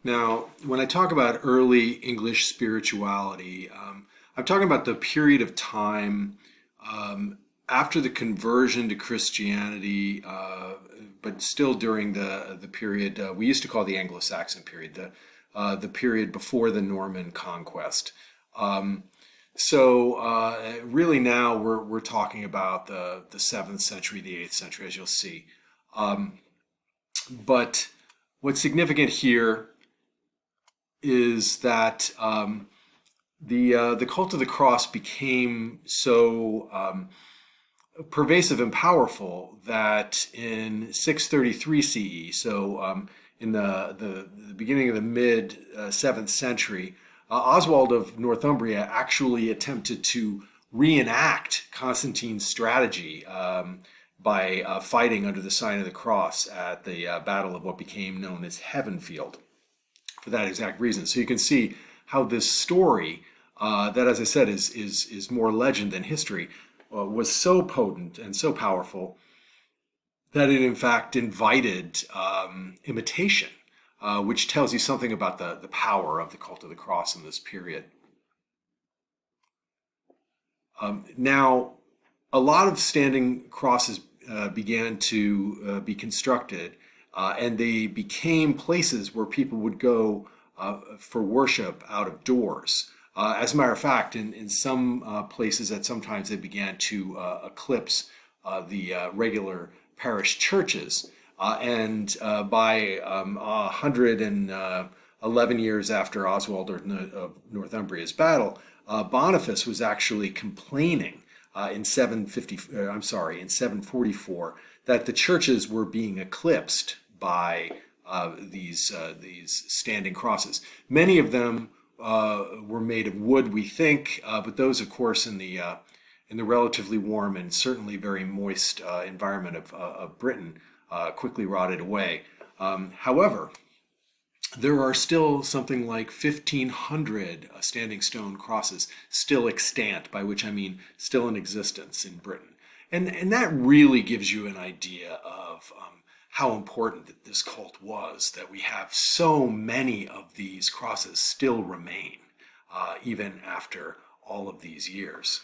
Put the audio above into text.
Now, when I talk about early English spirituality, I'm talking about the period of time um, after the conversion to Christianity, but still during the period we used to call the Anglo-Saxon period, the period before the Norman conquest. Um, really now we're talking about the seventh century, the eighth century, as you'll see. Um, but what's significant here is that the cult of the cross became so pervasive and powerful that in 633 CE, in the beginning of the mid 7th century, Oswald of Northumbria actually attempted to reenact Constantine's strategy by fighting under the sign of the cross at the Battle of what became known as Heavenfield for that exact reason. So you can see how this story, that as I said is more legend than history, was so potent and so powerful that it in fact invited imitation, which tells you something about the power of the cult of the cross in this period. Now, a lot of standing crosses began to be constructed, and they became places where people would go for worship out of doors. As a matter of fact, in some places, at some times they began to eclipse the regular parish churches. And by 111 years after Oswald of Northumbria's battle, Boniface was actually complaining in 744, that the churches were being eclipsed by these standing crosses. Many of them were made of wood, we think, but those, of course, in the relatively warm and certainly very moist environment of Britain, quickly rotted away. However, there are still something like 1,500 standing stone crosses still extant, by which I mean still in existence in Britain. And that really gives you an idea of how important that this cult was, that we have so many of these crosses still remain, even after all of these years.